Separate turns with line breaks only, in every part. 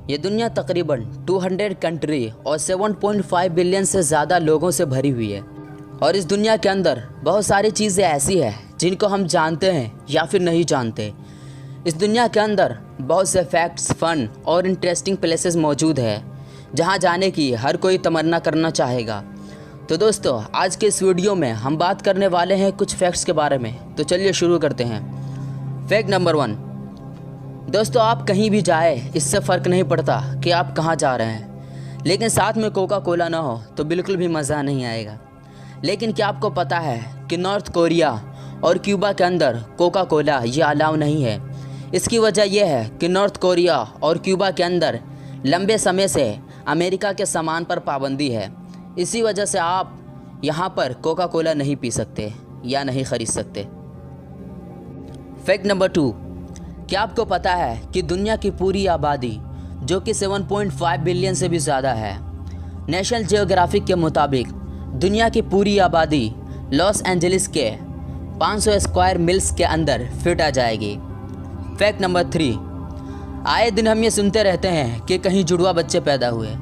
ये दुनिया तकरीबन 200 कंट्री और 7.5 बिलियन से ज़्यादा लोगों से भरी हुई है। और इस दुनिया के अंदर बहुत सारी चीज़ें ऐसी हैं जिनको हम जानते हैं या फिर नहीं जानते। इस दुनिया के अंदर बहुत से फैक्ट्स, फ़न और इंटरेस्टिंग प्लेसेस मौजूद है जहां जाने की हर कोई तमन्ना करना चाहेगा। तो दोस्तों, आज के इस वीडियो में हम बात करने वाले हैं कुछ फैक्ट्स के बारे में। तो चलिए शुरू करते हैं। Fact number 1। दोस्तों, आप कहीं भी जाए इससे फ़र्क नहीं पड़ता कि आप कहाँ जा रहे हैं, लेकिन साथ में कोका कोला ना हो तो बिल्कुल भी मज़ा नहीं आएगा। लेकिन क्या आपको पता है कि नॉर्थ कोरिया और क्यूबा के अंदर कोका कोला ये अलाउ नहीं है। इसकी वजह यह है कि नॉर्थ कोरिया और क्यूबा के अंदर लंबे समय से अमेरिका के सामान पर पाबंदी है। इसी वजह से आप यहाँ पर कोका कोला नहीं पी सकते या नहीं ख़रीद सकते। Fact number 2। क्या आपको पता है कि दुनिया की पूरी आबादी जो कि 7.5 बिलियन से भी ज़्यादा है, नेशनल जियोग्राफिक के मुताबिक दुनिया की पूरी आबादी लॉस एंजलिस के 500 स्क्वायर मिल्स के अंदर फिट आ जाएगी। Fact number 3। आए दिन हम ये सुनते रहते हैं कि कहीं जुड़वा बच्चे पैदा हुए,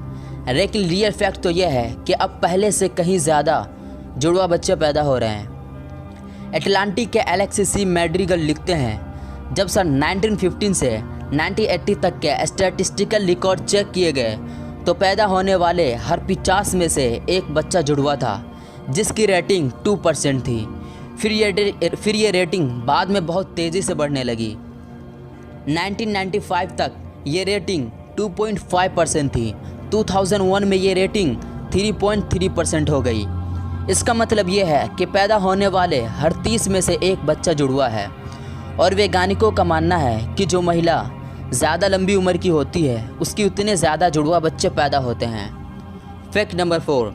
लेकिन रियल फैक्ट तो यह है कि अब पहले से कहीं ज़्यादा जुड़वा बच्चे पैदा हो रहे हैं। एटलांटिक के एलेक्सिस सी मैड्रिगल लिखते हैं, जब सन 1915 से 1980 तक के स्टैटिस्टिकल रिकॉर्ड चेक किए गए तो पैदा होने वाले हर 50 में से एक बच्चा जुड़वा था, जिसकी रेटिंग 2% थी। फिर ये रेटिंग बाद में बहुत तेज़ी से बढ़ने लगी। 1995 तक ये रेटिंग 2.5% थी। 2001 में ये रेटिंग 3.3% हो गई। इसका मतलब ये है कि पैदा होने वाले हर 30 में से एक बच्चा जुड़वा है। और वैज्ञानिकों का मानना है कि जो महिला ज़्यादा लंबी उम्र की होती है उसकी उतने ज़्यादा जुड़वा बच्चे पैदा होते हैं। Fact number 4।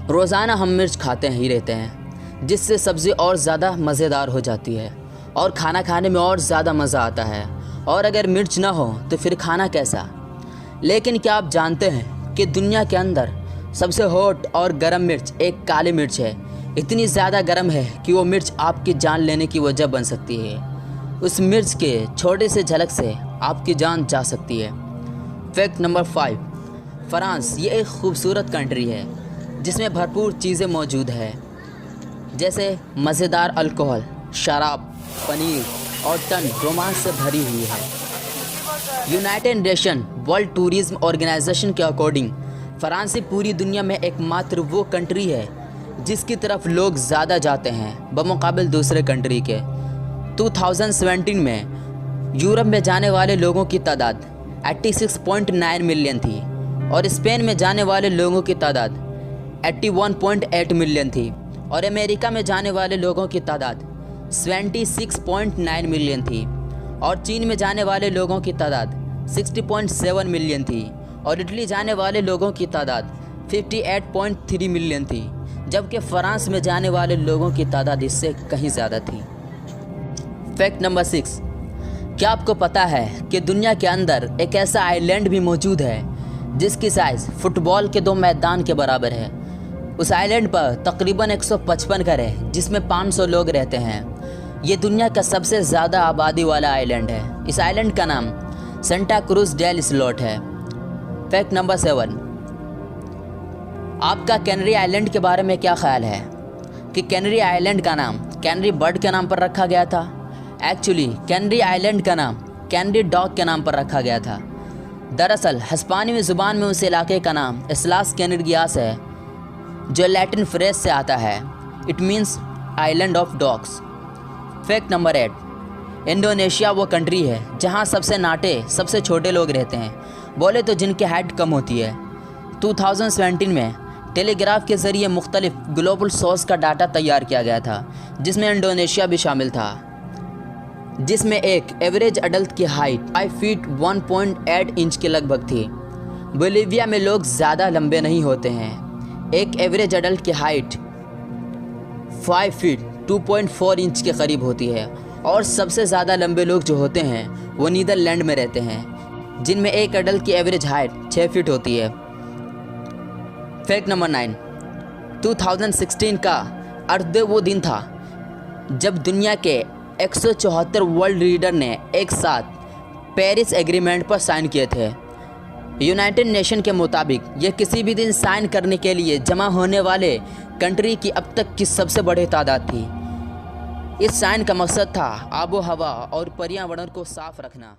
रोज़ाना हम मिर्च खाते ही रहते हैं, जिससे सब्ज़ी और ज़्यादा मज़ेदार हो जाती है और खाना खाने में और ज़्यादा मज़ा आता है। और अगर मिर्च ना हो तो फिर खाना कैसा। लेकिन क्या आप जानते हैं कि दुनिया के अंदर सबसे हॉट और गर्म मिर्च एक काली मिर्च है। इतनी ज़्यादा गर्म है कि वो मिर्च आपकी जान लेने की वजह बन सकती है। उस मिर्च के छोटे से झलक से आपकी जान जा सकती है। Fact number 5। फ्रांस ये एक खूबसूरत कंट्री है जिसमें भरपूर चीज़ें मौजूद है, जैसे मज़ेदार अल्कोहल, शराब, पनीर और टन रोमांस से भरी हुई है। United nation world tourism organisation के अकॉर्डिंग फ्रांस पूरी दुनिया में एकमात्र वो कंट्री है जिसकी तरफ लोग ज़्यादा जाते हैं बमुकाबिल दूसरे कंट्री के। 2017 में यूरोप में जाने वाले लोगों की तादाद 86.9 मिलियन थी और स्पेन में जाने वाले लोगों की तादाद 81.8 मिलियन थी और अमेरिका में जाने वाले लोगों की तादाद 76.9 मिलियन थी और चीन में जाने वाले लोगों की तादाद 60.7 मिलियन थी और इटली जाने वाले लोगों की तादाद 58.3 मिलियन थी, जबकि फ्रांस में जाने वाले लोगों की तादाद इससे कहीं ज़्यादा थी। Fact number 6। क्या आपको पता है कि दुनिया के अंदर एक ऐसा आइलैंड भी मौजूद है जिसकी साइज़ फुटबॉल के 2 मैदान के बराबर है। उस आइलैंड पर तकरीबन 155 घर है जिसमें 500 लोग रहते हैं। ये दुनिया का सबसे ज़्यादा आबादी वाला आइलैंड है। इस आइलैंड का नाम सेंटा क्रूज डेल स्लॉट है। Fact number 7। आपका कैनरी आइलैंड के बारे में क्या ख्याल है कि कैनरी आइलैंड का नाम कैनरी बर्ड के नाम पर रखा गया था? एक्चुअली कैनरी आइलैंड का नाम कैनरी डॉग के नाम पर रखा गया था। दरअसल हिस्पानिवी ज़ुबान में उस इलाके का नाम इस्लास कैनरियास है, जो लैटिन फ्रेज से आता है। It means island of dogs. Fact number 8। Indonesia वो कंट्री है जहाँ सबसे नाटे सबसे छोटे लोग रहते हैं, बोले तो जिनकी हाइट कम होती है। 2017 में टेलीग्राफ के ज़रिए मुख्तलिफ ग्लोबल सोर्स का डाटा तैयार किया गया था, जिसमें इंडोनेशिया भी शामिल था, जिसमें एक एवरेज अडल्ट की हाइट 5 फीट 1.8 इंच के लगभग थी। बोलीविया में लोग ज़्यादा लंबे नहीं होते हैं। एक एवरेज अडल्ट की हाइट 5 फीट 2.4 इंच के करीब होती है और सबसे ज़्यादा लंबे लोग जो होते हैं वो नीदरलैंड में रहते हैं, जिनमें एक अडल्ट की एवरेज हाइट 6 फीट होती है। Fact number 9। 2016 का अर्थ डे वो दिन था जब दुनिया के 174 वर्ल्ड लीडर ने एक साथ पेरिस एग्रीमेंट पर साइन किए थे। यूनाइटेड नेशन के मुताबिक ये किसी भी दिन साइन करने के लिए जमा होने वाले कंट्री की अब तक की सबसे बड़ी तादाद थी। इस साइन का मकसद था आबो हवा और पर्यावरण को साफ रखना।